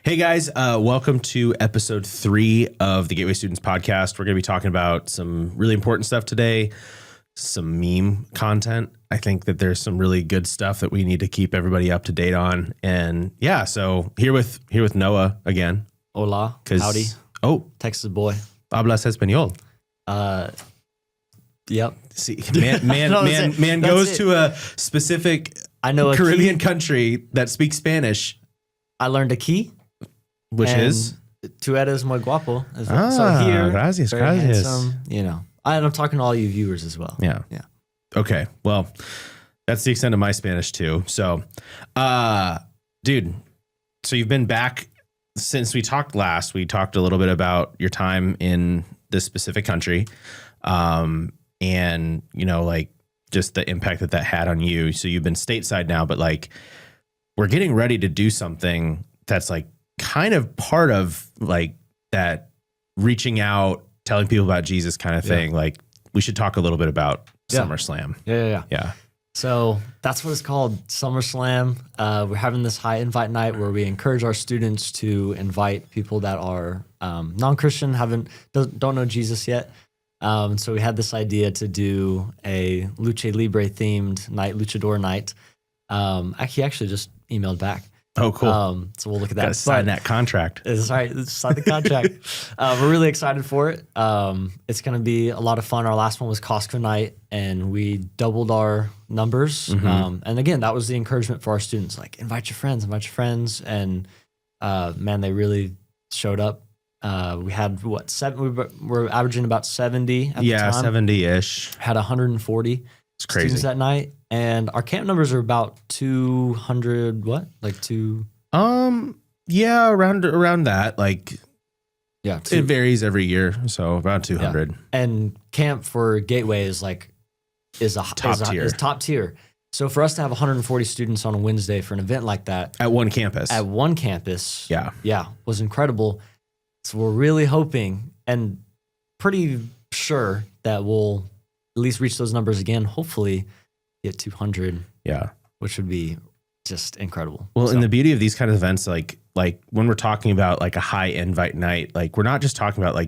Hey guys, welcome to episode 3 of the Gateway Students Podcast. We're going to be talking about some really important stuff today, some meme content. I think that there's some really good stuff that we need to keep everybody up to date on. And yeah, so here with Noah again. Hola, howdy. Oh, Texas boy. hablas español. Yep. See, man goes to a specific Caribbean country that speaks Spanish. I learned a key. Which is? Tu eres muy guapo. So here, gracias. handsome, I'm talking to all you viewers as well. Yeah. Okay. Well, that's the extent of my Spanish too. So, dude, so you've been back since we talked last. We talked a little bit about your time in this specific country. And just the impact that had on you. So you've been stateside now, but we're getting ready to do something that's kind of part of that reaching out, telling people about Jesus kind of thing. Yeah. We should talk a little bit about SummerSlam. Yeah. So that's what it's called, SummerSlam. We're having this high invite night where we encourage our students to invite people that are non-Christian, don't know Jesus yet. So we had this idea to do a Lucha Libre themed night, Luchador night. He actually just emailed back. Oh, cool. So we'll look at that. Gotta sign that contract. That's right. Sign the contract. We're really excited for it. It's going to be a lot of fun. Our last one was Costco night, and we doubled our numbers. Mm-hmm. And again, that was the encouragement for our students. Invite your friends. And man, they really showed up. We had we're averaging about 70 at the time. Yeah, 70-ish. Had 140 it's crazy. Students that night. And our camp numbers are about 200, Yeah, around that. It varies every year, so about 200. Yeah. And camp for Gateway is top tier. So for us to have 140 students on a Wednesday for an event like that at one campus, was incredible. So we're really hoping and pretty sure that we'll at least reach those numbers again. Hopefully get 200. Yeah. Which would be just incredible. Well, and the beauty of these kind of events, like when we're talking about a high invite night, we're not just talking about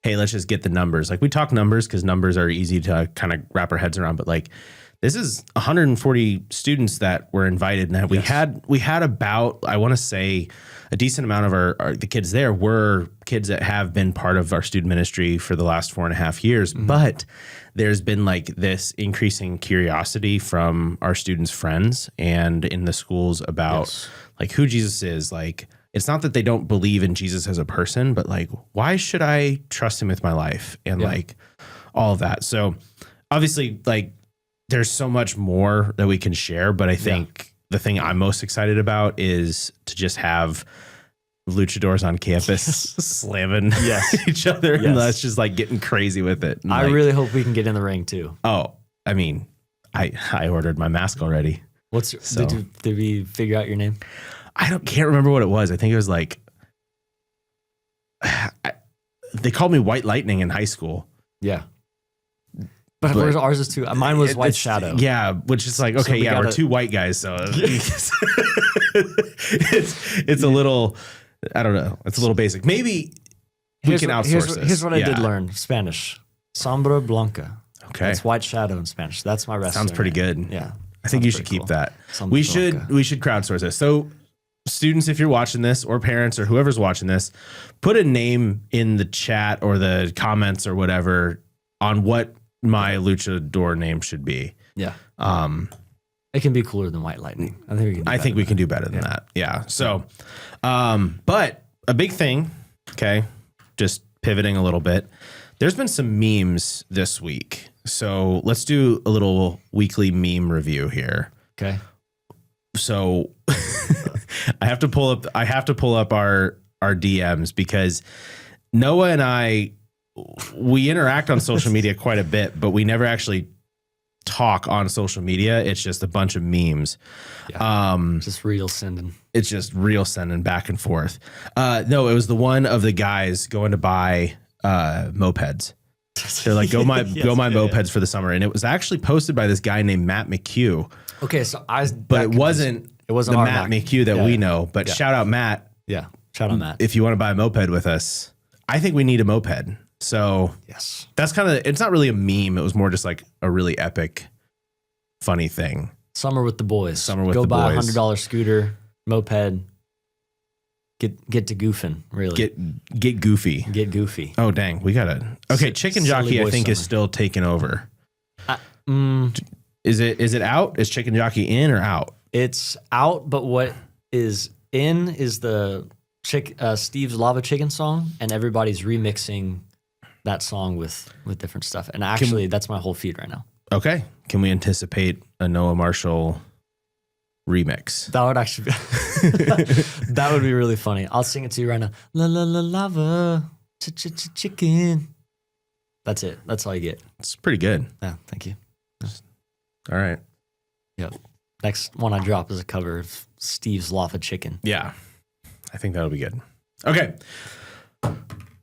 hey, let's just get the numbers. We talk numbers because numbers are easy to kind of wrap our heads around. But this is 140 students that were invited. And we had about, I want to say, a decent amount of the kids there were kids that have been part of our student ministry for the last 4.5 years. Mm-hmm. But there's been this increasing curiosity from our students' friends and in the schools about who Jesus is. It's not that they don't believe in Jesus as a person, but why should I trust him with my life? And all of that. So obviously there's so much more that we can share, but I think the thing I'm most excited about is to just have luchadors on campus slamming each other and let's just getting crazy with it. And I really hope we can get in the ring too. Oh, I mean, I ordered my mask already. Did we figure out your name? Can't remember what it was. I think it was they called me White Lightning in high school. Yeah. But ours is too. Mine was White Shadow. Yeah, which is we're two white guys, so it's a little. I don't know. It's a little basic. Maybe we can outsource this. Here's what I did learn: Spanish, Sombra Blanca. Okay, that's White Shadow in Spanish. That's my wrestling. Sounds pretty good. Yeah, I think you should keep that. We should crowdsource this. So, students, if you're watching this, or parents, or whoever's watching this, put a name in the chat or the comments or whatever on what my luchador name should be. Yeah. It can be cooler than White Lightning. I think we can do better than that. Yeah. So, but a big thing, okay, just pivoting a little bit. There's been some memes this week. So let's do a little weekly meme review here. Okay. So I have to pull up our DMs because Noah and we interact on social media quite a bit, but we never actually talk on social media. It's just a bunch of memes. Yeah, just real sending. It's just real sending back and forth. No, it was the one of the guys going to buy mopeds. They're like, go my mopeds for the summer. And it was actually posted by this guy named Matt McHugh. Okay, so it wasn't the Matt McHugh that we know, but shout out Matt. Yeah. Shout out, Matt. if you want to buy a moped with us, I think we need a moped. So Yes. that's kind of, it's not really a meme. It was more just like a really epic, funny thing. Summer with the boys. Summer with Go the buy boys. a $100 scooter, moped. Get to goofing, really. Get goofy. Get goofy. Oh, dang. We got to. Okay. Chicken Silly Jockey, I boy think, is summer. still taking over. Mm, Is it out? Is Chicken Jockey in or out? it's out, but what is in is the Steve's Lava Chicken song, and everybody's remixing that song with different stuff. And actually, that's my whole feed right now. Okay. Can we anticipate a Noah Marshall remix? That would actually be that would be really funny. I'll sing it to you right now. La la la lava chicken. That's it. That's all you get. It's pretty good. Yeah, thank you. All right. Yep. Next one I drop is a cover of Steve's Lava Chicken. Yeah. I think that'll be good. Okay.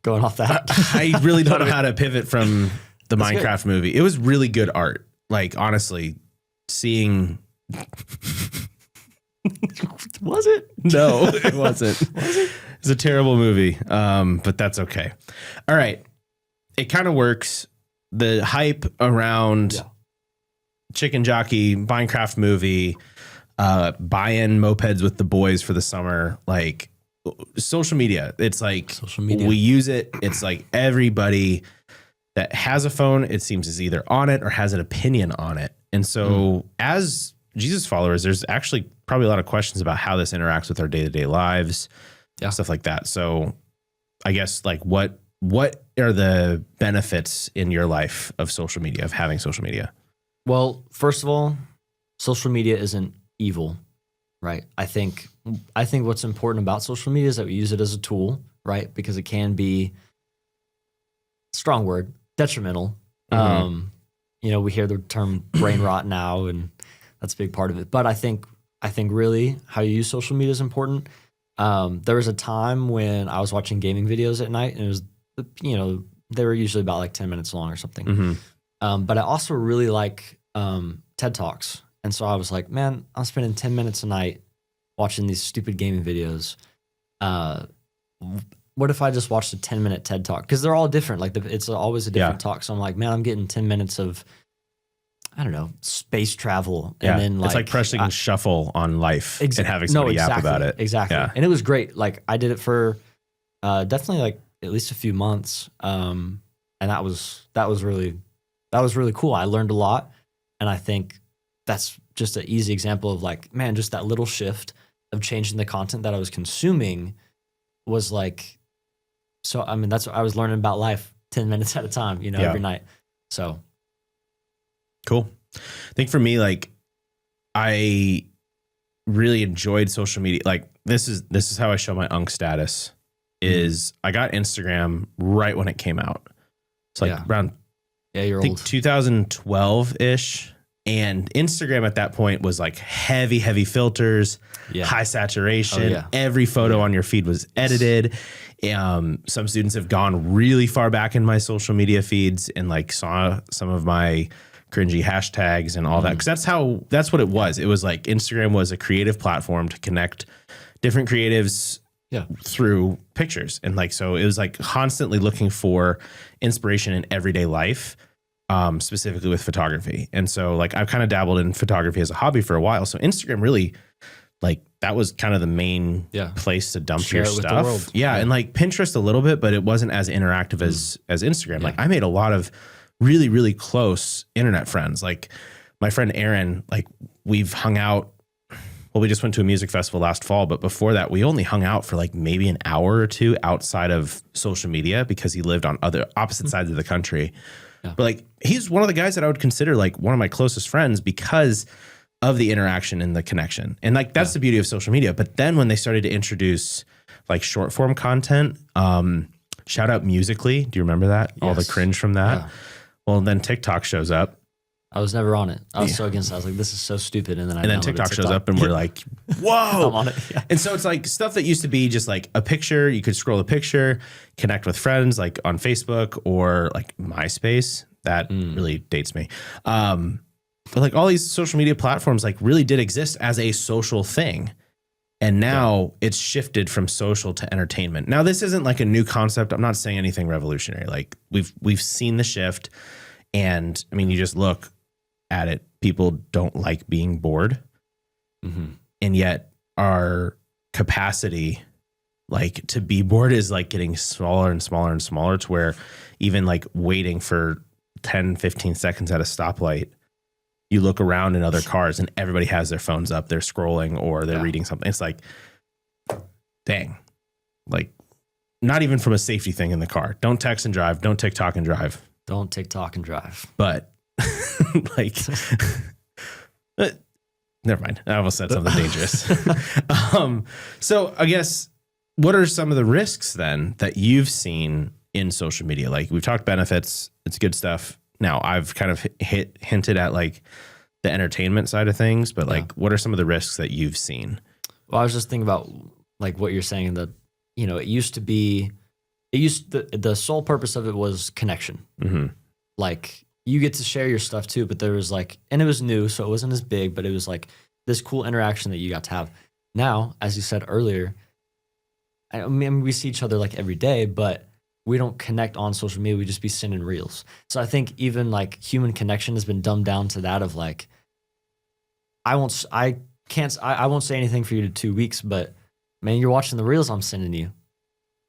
Going off that. I really don't know how to pivot from the That's Minecraft movie. It was really good art. Like, honestly, seeing. Was it? No, it wasn't. Was it? It's a terrible movie, but that's okay. All right. It kind of works. The hype around Chicken Jockey, Minecraft movie, buy-in mopeds with the boys for the summer, like social media. It's like Social media. we use it. It's like everybody that has a phone, it seems, is either on it or has an opinion on it. And so as Jesus followers, there's actually probably a lot of questions about how this interacts with our day-to-day lives, stuff like that. So I guess like what are the benefits in your life of social media, of having social media? Well, first of all, social media isn't evil, right? I think what's important about social media is that we use it as a tool, right? Because it can be, strong word, detrimental. We hear the term brain rot now, and that's a big part of it. But I think really how you use social media is important. There was a time when I was watching gaming videos at night, and it was, they were usually about like 10 minutes long or something. But I also really like TED Talks. And so I was like, man, I'm spending 10 minutes a night watching these stupid gaming videos. What if I just watched a 10-minute TED Talk? Because they're all different. Like it's always a different talk. So I'm like, man, I'm getting 10 minutes of, I don't know, space travel. And then it's like pressing shuffle on life and having somebody yap about it. Exactly. Yeah. And it was great. Like I did it for definitely like at least a few months. And that was really cool. I learned a lot. And I think that's just an easy example of like, man, just that little shift of changing the content that I was consuming was like, so, I mean, that's what I was learning about life 10 minutes at a time, every night. So. Cool. I think for me, like, I really enjoyed social media. Like this is how I show my unk status is I got Instagram right when it came out. It's like around, you're I think old. 2012 ish. And Instagram at that point was like heavy filters, high saturation. Every photo on your feed was edited. Some students have gone really far back in my social media feeds and like saw some of my cringy hashtags and all that. Cause that's what it was. It was like Instagram was a creative platform to connect different creatives through pictures. And like, so it was like constantly looking for inspiration in everyday life. Specifically with photography. And so like I've kind of dabbled in photography as a hobby for a while. So Instagram really like that was kind of the main place to dump Share your it with the stuff. world. Yeah. And like Pinterest a little bit, but it wasn't as interactive as Instagram. Like I made a lot of really, really close internet friends. Like my friend Aaron, like we've hung out. Well, we just went to a music festival last fall, but before that, we only hung out for like maybe an hour or two outside of social media because he lived on opposite sides of the country. But like, he's one of the guys that I would consider like one of my closest friends because of the interaction and the connection. And like, that's the beauty of social media. But then when they started to introduce like short form content, shout out Musically. Do you remember that? All the cringe from that. Yeah. Well, then TikTok shows up. I was never on it. I was so against it. I was like, this is so stupid. And then TikTok shows up and we're like, whoa. I'm on it. Yeah. And so it's like stuff that used to be just like a picture. You could scroll a picture, connect with friends like on Facebook or like MySpace. That really dates me. But like all these social media platforms like really did exist as a social thing. And now it's shifted from social to entertainment. Now, this isn't like a new concept. I'm not saying anything revolutionary. Like we've seen the shift. And I mean, you just look at it. People don't like being bored. Mm-hmm. And yet our capacity like to be bored is like getting smaller and smaller and smaller, to where even like waiting for 10, 15 seconds at a stoplight, you look around in other cars and everybody has their phones up. They're scrolling or they're reading something. It's like, dang, like not even from a safety thing in the car. Don't text and drive. Don't TikTok and drive. Don't TikTok and drive. But like, never mind. I almost said something dangerous. So I guess, what are some of the risks then that you've seen in social media? Like we've talked benefits, it's good stuff. Now I've kind of hinted at like the entertainment side of things, but like, what are some of the risks that you've seen? Well, I was just thinking about like what you're saying, that, you know, the sole purpose of it was connection. Mm-hmm. Like you get to share your stuff too, but there was like, and it was new, so it wasn't as big, but it was like this cool interaction that you got to have. Now, as you said earlier, I mean, we see each other like every day, but we don't connect on social media. We just be sending reels. So I think even like human connection has been dumbed down to that of like, I won't say anything for you to 2 weeks, but man, you're watching the reels I'm sending you.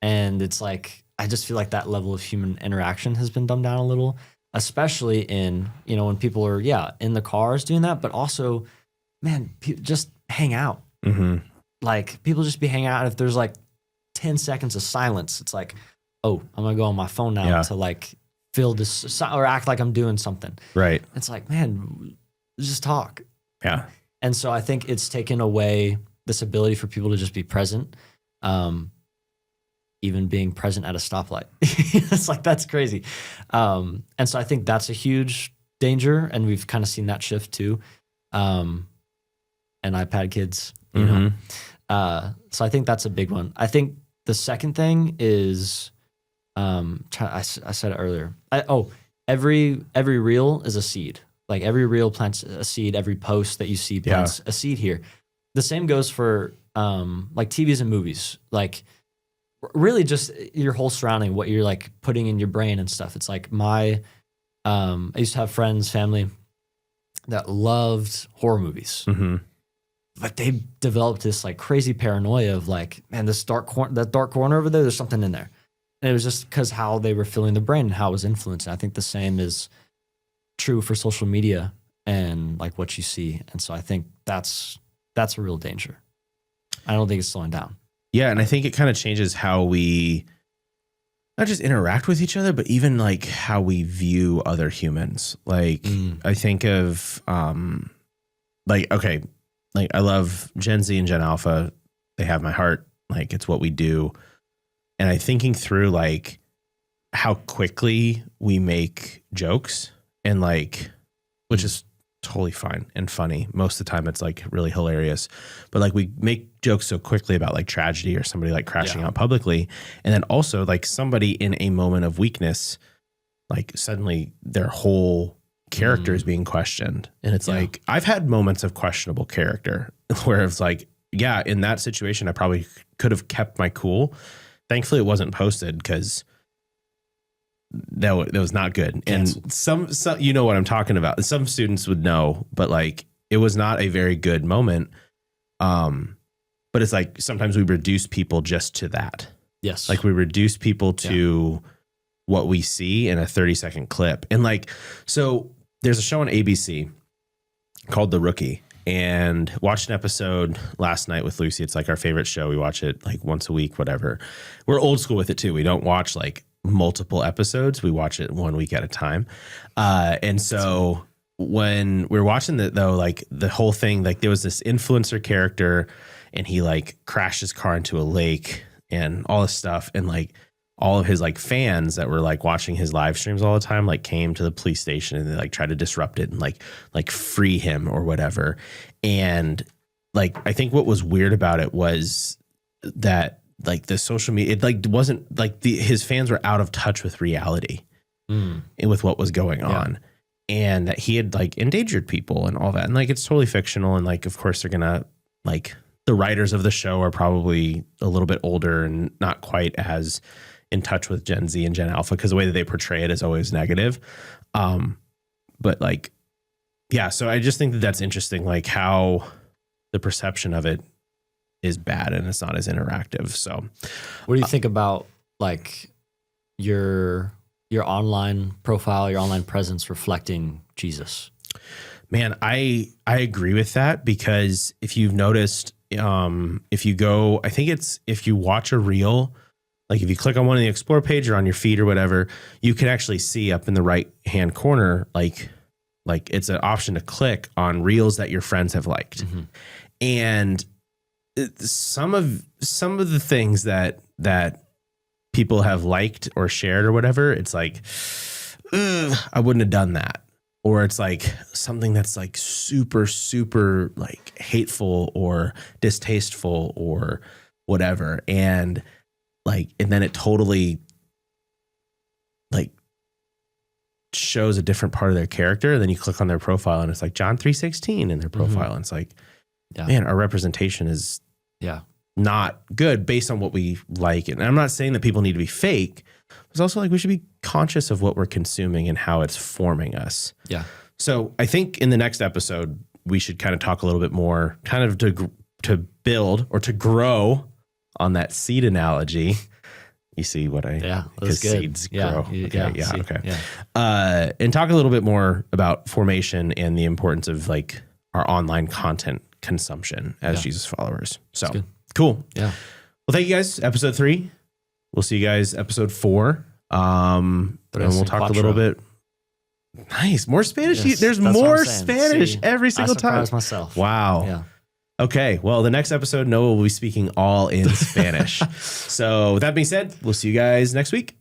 And it's like, I just feel like that level of human interaction has been dumbed down a little, especially in, you know, when people are, in the cars doing that, but also, man, just hang out. Mm-hmm. Like people just be hanging out. If there's like 10 seconds of silence, it's like, oh, I'm going to go on my phone now to like fill this or act like I'm doing something. Right. It's like, man, just talk. Yeah. And so I think it's taken away this ability for people to just be present. Even being present at a stoplight. It's like, that's crazy. And so I think that's a huge danger. And we've kind of seen that shift too. And iPad kids, you know. So I think that's a big one. I think the second thing is, I said it earlier. Every reel is a seed. Like every reel plants a seed. Every post that you see plants a seed here. The same goes for like TVs and movies. Like really just your whole surrounding, what you're like putting in your brain and stuff. It's like I used to have friends, family that loved horror movies. Mm-hmm. But they developed this like crazy paranoia of like, man, that dark corner over there, there's something in there. And it was just because how they were filling the brain and how it was influencing. I think the same is true for social media and like what you see. And so I think that's a real danger. I don't think it's slowing down. Yeah. And I think it kind of changes how we not just interact with each other, but even like how we view other humans. Like I think of like I love Gen Z and Gen Alpha. They have my heart. Like it's what we do. And I'm thinking through like how quickly we make jokes and like, which is totally fine and funny. Most of the time it's like really hilarious, but like we make jokes so quickly about like tragedy or somebody like crashing out publicly. And then also like somebody in a moment of weakness, like suddenly their whole character is being questioned. And it's like, I've had moments of questionable character where it's like, yeah, in that situation, I probably could have kept my cool. Thankfully, it wasn't posted because that was not good. And some, you know what I'm talking about. Some students would know, but like it was not a very good moment. But it's like sometimes we reduce people just to that. Yes. Like we reduce people to what we see in a 30-second clip. And like, so there's a show on ABC called The Rookie, and watched an episode last night with Lucy. It's like our favorite show. We watch it like once a week, whatever. We're old school with it too. We don't watch like multiple episodes. We watch it 1 week at a time. And so when we're watching it though, like the whole thing, like there was this influencer character and he like crashed his car into a lake and all this stuff. And like all of his like fans that were like watching his live streams all the time, like came to the police station and they like tried to disrupt it and like free him or whatever. And like, I think what was weird about it was that like the social media, it like wasn't like his fans were out of touch with reality and with what was going on, and that he had like endangered people and all that. And like, it's totally fictional. And like, of course they're going to like the writers of the show are probably a little bit older and not quite as in touch with Gen Z and Gen Alpha, because the way that they portray it is always negative. But like, yeah, so I just think that that's interesting, like how the perception of it is bad and it's not as interactive. So what do you think about like your online profile, your online presence reflecting Jesus? Man, I agree with that, because if you've noticed, if you go, I think it's, if you watch a reel, like if you click on one of the explore page or on your feed or whatever, you can actually see up in the right hand corner, like it's an option to click on reels that your friends have liked. Mm-hmm. And some of the things that people have liked or shared or whatever, it's like, I wouldn't have done that. Or it's like something that's like super, super like hateful or distasteful or whatever. And then it totally like shows a different part of their character. And then you click on their profile and it's like John 3:16 in their profile. Mm-hmm. And it's like, man, our representation is not good based on what we like. And I'm not saying that people need to be fake. It's also like we should be conscious of what we're consuming and how it's forming us. Yeah. So I think in the next episode, we should kind of talk a little bit more kind of to build or to grow on that seed analogy. You see what because seeds grow. Okay. And talk a little bit more about formation and the importance of like our online content consumption as Jesus followers. So cool. Yeah. Well, thank you guys. Episode 3. We'll see you guys episode 4. And we'll talk a little bit. Nice. More Spanish. Yes, there's more Spanish every single time. I surprised myself. Wow. Yeah. Okay. Well, the next episode, Noah will be speaking all in Spanish. So with that being said, we'll see you guys next week.